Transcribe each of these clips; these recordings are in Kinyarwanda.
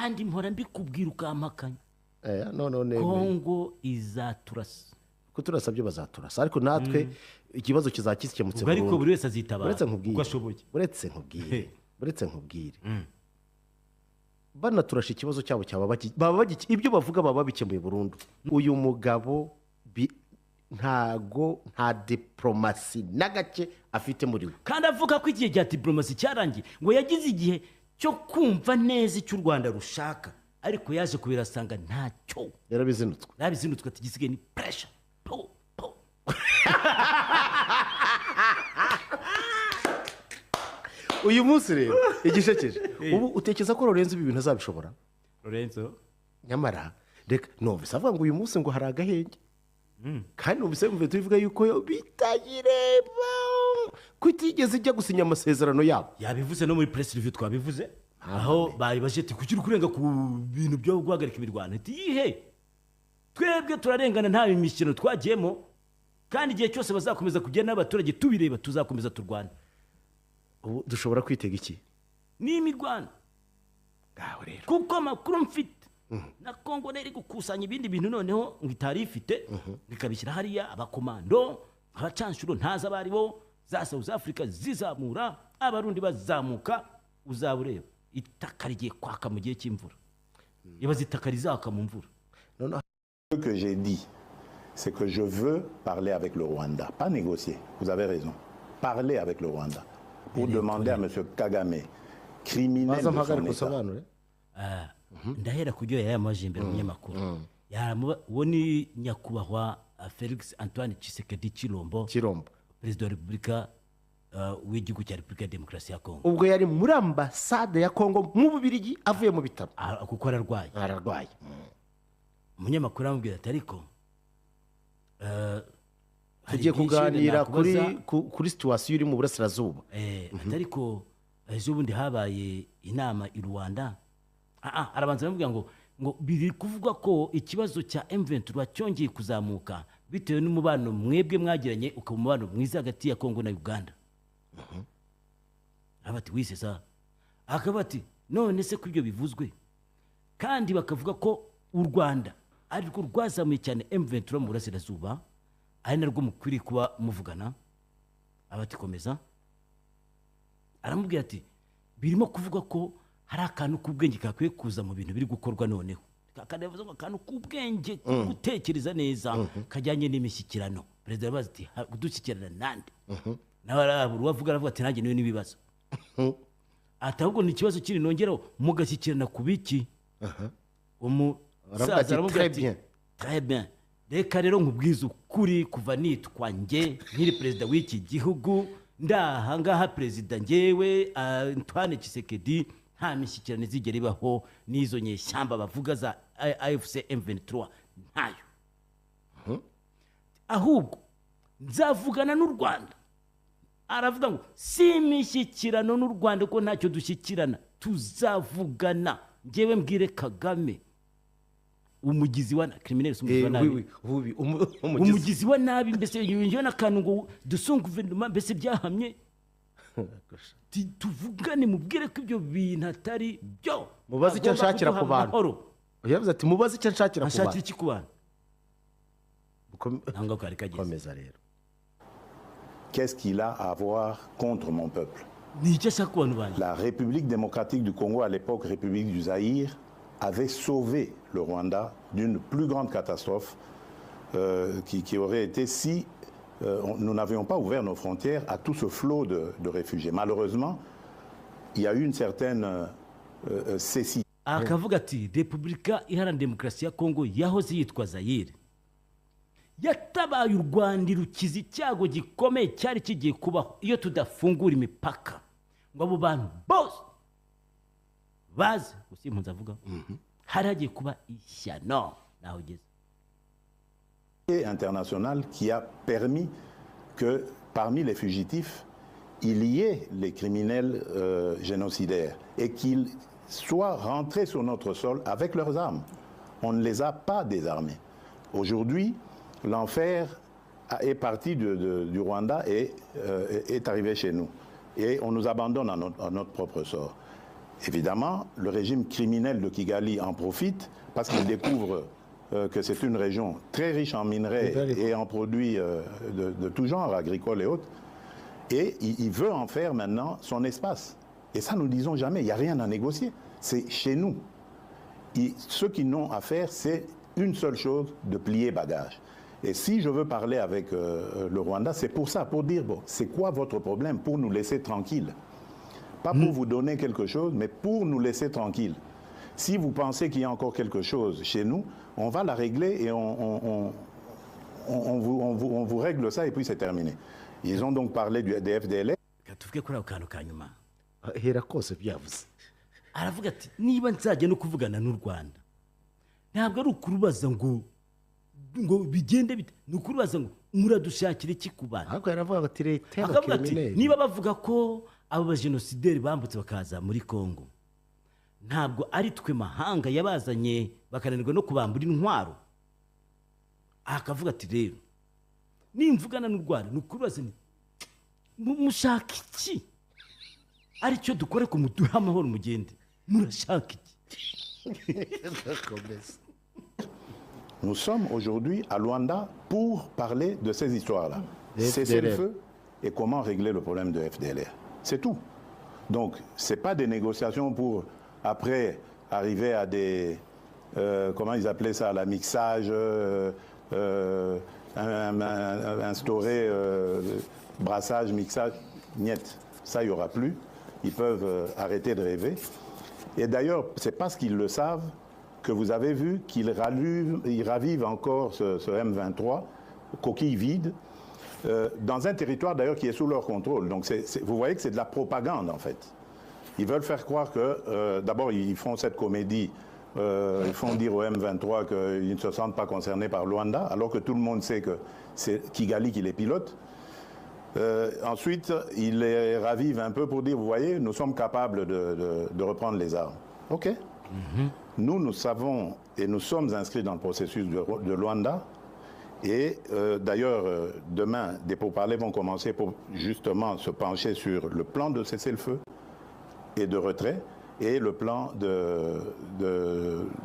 kandi mpora mbikubwira ukampakanya none Kongo izaturasa kuturasa byo bazaturasa ariko natwe ikibazo kizakikemutse ubwo ariko buri wese azitabara uko ashoboye buretse nkubwire banaturasha ikibazo cyabo baba ibyo bavuga baba bikemuye burundu uyu mugabo nta diplomasi na gake afite muri we kandi avuga ko igihe cya diplomasi cyarangiye ngo yagize igihe cyo kumva neza icyo u Rwanda rushaka ariko yaje kubirasanga ntacyo yarabizinutswe ati gisigaye ni pressure uyu munsi rero igishekeje ubu utekereza ko Lorenzo ibi bintu azabishobora Lorenzo nyamara reka numvise avuga ngo uyu munsi ngo hari agahenge kandi numvise tubivuga yuko bitayireba ko itigeze ijya gusinya amasezerano yabo yabivuze no muri press review twabivuze aho bari bajeti kugira kurenga ku bintu byo guhagarika imirwano ati yihe twebwe turarengana nta imikino twagiyemo kandi igihe cyose bazakomeza kugenda n'abaturage tubireba tuzakomeza turwana ubu dushobora kwitega iki ni imirwano ngaho rero kuko amakuru mfite na Kongo nari gukusanya ibindi bintu noneho ngo itari ifite bikabishyira hariya abakomando abacanshuro ntaza abari bo za South Africa zizamura abarundi bazamuka uzabureba itaka rigiye kwaka mu gihe cy'imvura ibaza itaka rizaka mu mvura Ce que j'ai dit, c'est que je veux parler avec le Rwanda, pas négocier, vous avez raison, parler avec le Rwanda, pour demander à M. Kagame, criminel de son État. ndahera kujyo yamaje imbere umunyamakuru uwo ni nyakubahwa Felix Antoine Tshisekedi Chilombo perezida wa Repubulika w'igihugu cya Repubulika ya Demokarasi ya Kongo ubwo yari muri ambasade ya Kongo mu Bubiligi avuye mu bitaro kuko ararwaye umunyamakuru aramubwira ati ariko tugiye kuganira kuri situation iri mu burasirazuba ariko ejo bundi habaye inama i Rwanda arabanza aramubwira ngo biri kuvuga ko ikibazo cya M23 cyongeye kuzamuka bitewe n'umubano mwebwe mwagiranye ukaba umubano mwiza hagati ya Kongo na Uganda abati wise sa akabati none se kubyo bivuzwe kandi bakavuga ko u Rwanda ariko rwazamuye cyane M23 mu burasirazuba ari narwo mukwiri kuba muvugana abati komeza aramubwira ati birimo kuvuga ko hari akantu k'ubwenge kakwiye kuza mu bintu biri gukorwa noneho kakanevuze ngo akantu k'ubwenge gutekereza neza kajyanye n'imishyikirano perezida yabaza ati kudushyikirana nande nawe aravuga ati nanjye niwe n'ibibazo ati ahubwo ni ikibazo kiri nongeraho mugashyikirana ku biki umusaza aramubwira ati très bien reka rero nkubwiza ukuri kuva nitwa nge nkiri perezida w'iki gihugu ndahangaha perezida ngewe Antoine Tshisekedi nta mishyikirano zigera ibaho n'izo nyeshyamba bavuga za AFC M23 ntayo ahubwo nzavugana n'u Rwanda aravuga ngo si imishyikirano n'u Rwanda ko ntacyo dushyikirana tuzavugana ngewe mbwire Kagame umugizi wa criminel umugizi wa nabi mbese yongewe n'akantu ngo dusunga guverinoma mbese byahamye tuvugane mubwire ko ibyo bintu atari byo mubaze icyo nshakira ku bantu yavuze ati mubaze icyo nshakira ku bantu iki ku bantu komeza rero Qu'est-ce qu'il a à voir contre mon peuple? La République démocratique du Congo, à l'époque République du Zaïre, avait sauvé le Rwanda d'une plus grande catastrophe qui aurait été si nous n'avions pas ouvert nos frontières à tout ce flot de réfugiés. Malheureusement, il y a eu une certaine cécité. Akavuga ati Repubulika Iharanira Demokarasi ya Kongo yahoze yitwa Zaïre yatabaye u Rwanda rukizi icyago gikomeye cyari kigiye kubaho iyo tudafungura imipaka ngo abo bantu bose bazi gusimpunza avuga hari hagiye kuba ishyano naho ugeze international qui a permis que parmi les fugitifs il y ait les criminels génocidaires et qu'ils soient rentrés sur notre sol avec leurs armes. On ne les a pas désarmés. Aujourd'hui, l'enfer est parti du Rwanda et est arrivé chez nous. Et on nous abandonne à notre propre sort. Évidemment, le régime criminel de Kigali en profite parce qu'il découvre que c'est une région très riche en minerais et en produits de tout genre, agricoles et autres. Et il veut en faire maintenant son espace. Et ça, nous ne disons jamais, il n'y a rien à négocier. C'est chez nous. Ce qu'ils n'ont à faire, c'est une seule chose, de plier bagage. Et si je veux parler avec le Rwanda, c'est pour ça, pour dire, bon, c'est quoi votre problème, pour nous laisser tranquilles. Pas pour vous donner quelque chose, mais pour nous laisser tranquilles. Si vous pensez qu'il y a encore quelque chose chez nous, on va la régler et on vous règle ça et puis c'est terminé. Ils ont donc parlé des FDLR. tuvuge kuri ako kantu ka nyuma hera kose byavuze aravuga ati niba nzajya no kuvugana n'u Rwanda ntabwo ari ukurubaza ngo bigende bite ni ukurubaza ngo muradushakira iki ku bana ahubwo yaravuga ati leta akavuga ati niba bavuga ko abo bajenosideri bambutse bakaza muri Kongo ntabwo ari twe mahanga yabazanye bakananirwa no kubambura intwaro akavuga ati rero nimvugana n'u Rwanda ni ukurubaza mushaka iki aricyo dukore ko muduha amahoro mugende murashaka iki. Nous sommes aujourd'hui à Luanda pour parler de ces histoires-là. Cesser le feu et comment régler le problème de FDLR. C'est tout. Donc, ce n'est pas des négociations pour, après, arriver à des... comment ils appelaient ça, la mixage, instaurer brassage, mixage. Niet. Ça, il n'y aura plus. Ils peuvent arrêter de rêver. Et d'ailleurs, c'est parce qu'ils le savent que vous avez vu qu'ils ravivent encore ce M23, coquille vide, dans un territoire d'ailleurs qui est sous leur contrôle. Donc vous voyez que c'est de la propagande en fait. Ils veulent faire croire que, d'abord ils font cette comédie, ils font dire au M23 qu'ils ne se sentent pas concernés par Luanda, alors que tout le monde sait que c'est Kigali qui les pilote. Ensuite, ils les ravivent un peu pour dire, vous voyez, nous sommes capables de reprendre les armes. OK. Nous savons et nous sommes inscrits dans le processus de Luanda. Et d'ailleurs, demain, des pourparlers vont commencer pour justement se pencher sur le plan de cessez-le-feu et de retrait et le plan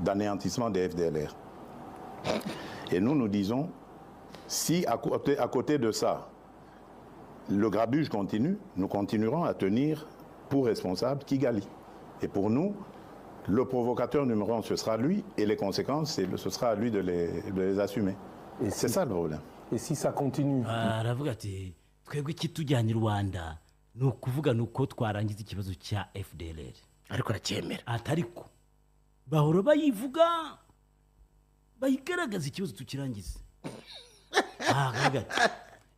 d'anéantissement des FDLR. Et nous disons, si à côté de ça, le grabuge continue, nous continuerons à tenir pour responsable Kigali. Et pour nous, le provocateur numéro 1, ce sera lui, et les conséquences, ce sera à lui de les assumer. Et c'est ça le problème. Et si ça continue aravuga ati twebwe ikitujyanye Rwanda ni ukuvuga nuko twarangiza ikibazo cya FDLR ariko aracyemera atariko bahora bayivuga bayigaragaza ikibazo tukirangize aravuga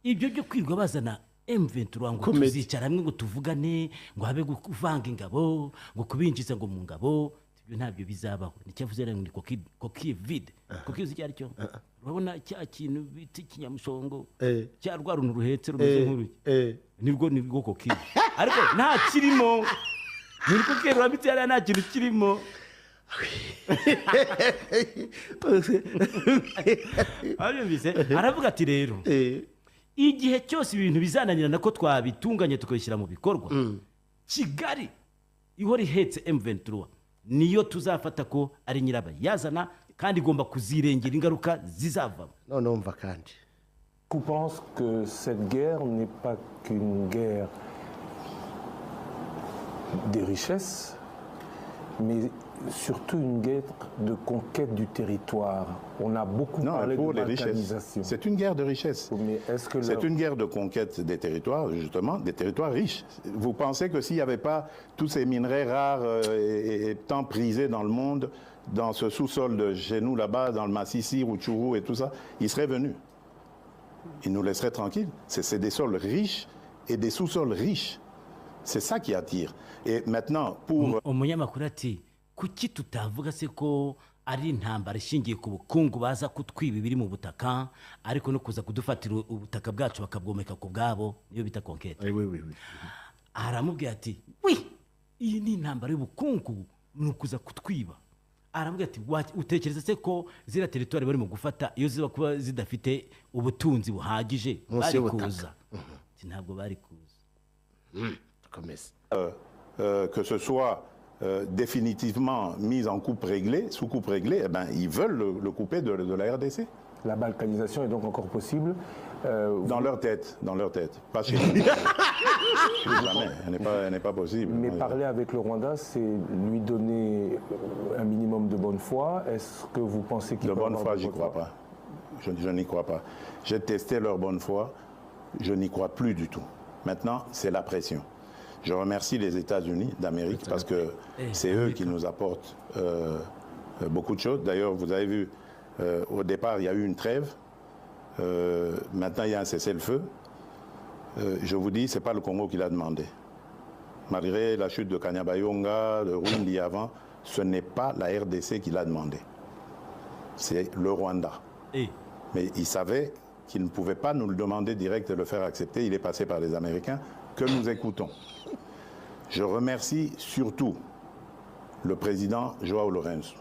ibyo byo kwirwa bazana M23 ngo tuzicara hamwe ngo tuvugane ngo habe kuvanga ingabo ngo kubinjiza ngo mu ngabo ibyo ntabyo bizabaho nicyavuze rero ni coquille vide coquille cyari cyo urabona cya kintu biti kinyamushongo cya rwaruntu ruhetse rumeze nk'uruki nibwo coquille ariko nta kirimo niko kerura biti yari nta kintu kirimo aravuga ati rero igihe cyose ibintu bizananirana ko twabitunganye tukabishyira mu bikorwa Kigali ihora ihetse M23 niyo tuzafata ko ari nyirabayazana kandi igomba kuzirengera ingaruka zizavamo none umva kandi. Je pense que cette guerre n'est pas qu'une guerre des richesses, mais surtout une guerre de conquête du territoire. On a beaucoup parlé de balkanisation. C'est une guerre de richesse. Mais est-ce que c'est une guerre de conquête des territoires, justement, des territoires riches. Vous pensez que s'il n'y avait pas tous ces minerais rares et tant prisés dans le monde, dans ce sous-sol de chez nous là-bas, dans le Massissi, Rutshuru et tout ça, ils seraient venus. Ils nous laisseraient tranquilles. C'est des sols riches et des sous-sols riches. C'est ça qui attire. Et maintenant, pour... umunyamakuru ati kuki tutavuga se ko ari intambara ishingiye ku bukungu baza kutwiba biri mu butaka ariko no kuza kudufatira ubutaka bwacu bakabwomeka ku bwabo niyo bita conquête. Aramubwira ati iyi ni intambara y'ubukungu no kuza kutwiba. Aramubwira ati utekereza se ko zira territoire bari mu gufata iyo ziba kuba zidafite ubutunzi buhagije bari kuza ntabwo bari kuza. Que ce soit définitivement mise en coupe réglée, sous coupe réglée, eh ben, ils veulent le couper de la RDC. La balkanisation est donc encore possible dans leur tête, pas chez nous. Jamais, elle n'est pas possible. Mais parler avec le Rwanda, c'est lui donner un minimum de bonne foi. Est-ce que vous pensez qu'il de bonne foi, j'y crois pas. Je n'y crois pas. J'ai testé leur bonne foi, je n'y crois plus du tout. Maintenant, c'est la pression. Je remercie les États-Unis d'Amérique parce que c'est eux qui nous apportent beaucoup de choses. D'ailleurs, vous avez vu, au départ, il y a eu une trêve. Maintenant, il y a un cessez-le-feu. Je vous dis, ce n'est pas le Congo qui l'a demandé. Malgré la chute de Kanyabayonga, de Rwindi avant, ce n'est pas la RDC qui l'a demandé. C'est le Rwanda. Mais il savait qu'il ne pouvait pas nous le demander direct et le faire accepter. Il est passé par les Américains que nous écoutons. Je remercie surtout le président João Lourenço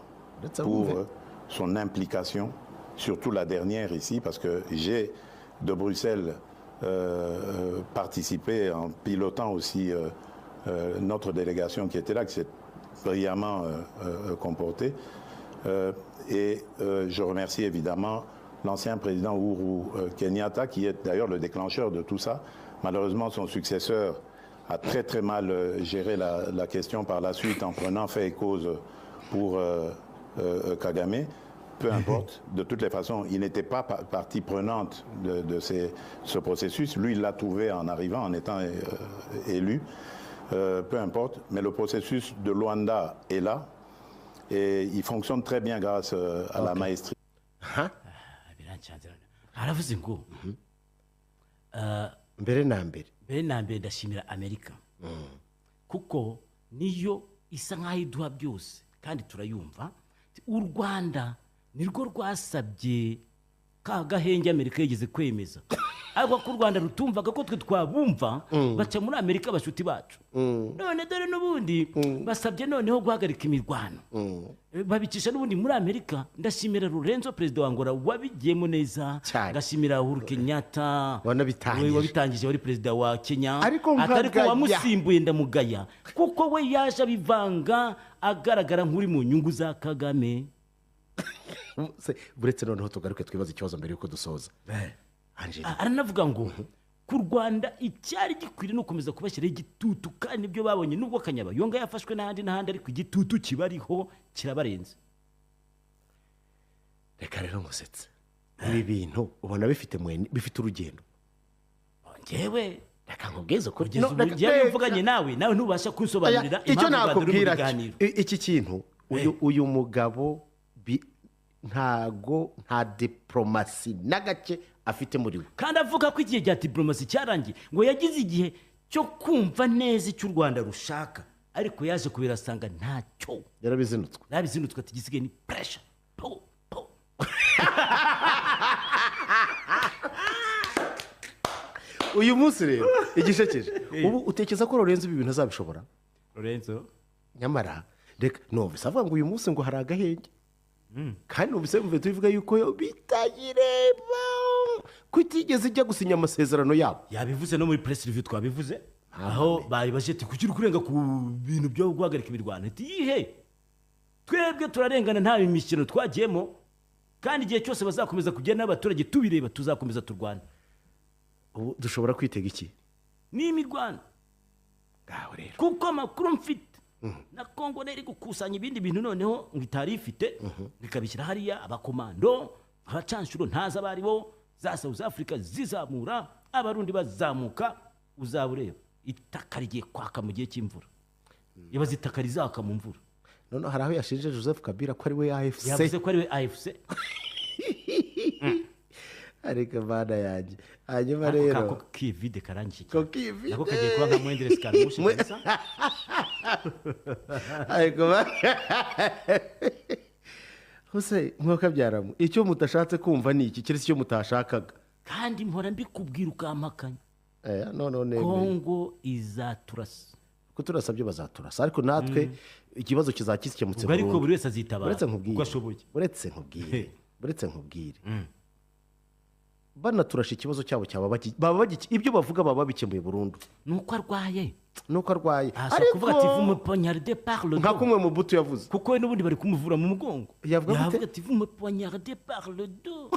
pour son implication, surtout la dernière ici, parce que j'ai de Bruxelles participé en pilotant aussi notre délégation qui était là, qui s'est brillamment comportée. Et je remercie évidemment l'ancien président Uhuru Kenyatta, qui est d'ailleurs le déclencheur de tout ça. Malheureusement, son successeur a très très mal géré la question par la suite en prenant fait et cause pour Kagame. Peu importe, de toutes les façons, il n'était pas partie prenante de ce processus. Lui, il l'a trouvé en arrivant, en étant élu. Peu importe, mais le processus de Luanda est là et il fonctionne très bien grâce à la maestrie. aravuze ngo mbere na mbere ndashimira Amerika kuko niyo isa nk'aho iduha byose kandi turayumva. U Rwanda nirwo rwasabye ka gahenge Amerika yigeze kwemeza, ariko ko u Rwanda rutumvaga ko twe twabumva baca muri Amerika bashuti bacu. None dore n'ubundi basabye noneho guhagarika imirwano, babicisha n'ubundi muri Amerika. Ndashimira Lourenço, perezida wa Angola, wabigiyemo neza. Ndashimira Uhuru Kenyatta wabitangije, wari perezida wa Kenya, ariko wamusimbuye ndamugaya kuko we yaje abivanga agaragara nk'uri mu nyungu za Kagame. buretse noneho tugaruke twibaza ikibazo mbere yuko dusoza. aranavuga ngo ku Rwanda icyari gikwiriye no gukomeza kubashyiraho igitutu, kandi nibyo babonye nubwo Kanyabayonga yafashwe n'ahandi ariko igitutu kibariho kirabarenze. Reka rero ngusetse ibi bintu ubona bifite urugendo. Ngewe reka nkubwize ko ngiye mvuganye nawe ntubasha kunsobanurira icyo nakubwira iki kintu. Uyu mugabo nta diplomasi na gake afite muri we, kandi avuga ko igihe cya diplomasi cyarangiye, ngo yagize igihe cyo kumva neza icyo u Rwanda rushaka, ariko yaje kubirasanga ntacyo. yarabizinutswe ati gisigaye ni pressure. uyu munsi rero igishekeje ubu utekereza ko Lourenço ibi bintu azabishobora? Lourenço nyamara reka numvise avuga ngo uyu munsi ngo hari agahenge, kandi numvise tubivuga yuko bitayireba ko itigeze ijya gusinya amasezerano yabo. yabivuze no muri press review twabivuze, aho bayibaje ati kuki kurenga ku bintu byo guhagarika imirwano. ati yihe twebwe turarengana nta imikino twagiyemo, kandi igihe cyose bazakomeza kugenda n'abaturage tubireba tuzakomeza turwana. ubu dushobora kwitega iki? ni imirwano ngaho rero, kuko amakuru mfite na Kongo nari gukusanya ibindi bintu noneho ngo itari ifite bikabishyira hariya. abakomando abacanshuro ntaza bari bo za South Africa zizamura, abarundi bazamuka, uzabureba itaka rigiye kwaka mu gihe cy'imvura. ibaza itaka rizaka mu mvura. none hari aho yashinje Joseph Kabila ko ari we AFC, yavuze ko ari we AFC. ariko bana yanjye hanyuma rero kako kivide karangiye nako kagiye kuba nka Mwenderes Karamushi kabisa. ariko hose mwaka byaramu icyo mutashatse kumva ni iki kirisi cyo mutashakaga, kandi mpora mbikubwira ukampakanya. none Kongo izaturasa, ko turasabye bazaturasa, ariko natwe ikibazo kizakikemutse burundu, ariko buri wese azitabara uko ashoboye. Buretse nkubwire banaturasha ikibazo cyabo ibyo bavuga baba babikemuye burundu nuko arwaye nuko arwaye ashobora kuvuga ati vous me poignardez par le dos nka kumwe mu buto yavuze kuko we n'ubundi bari kumuvura mu mugongo yavuga ati vous me poignardez par le dos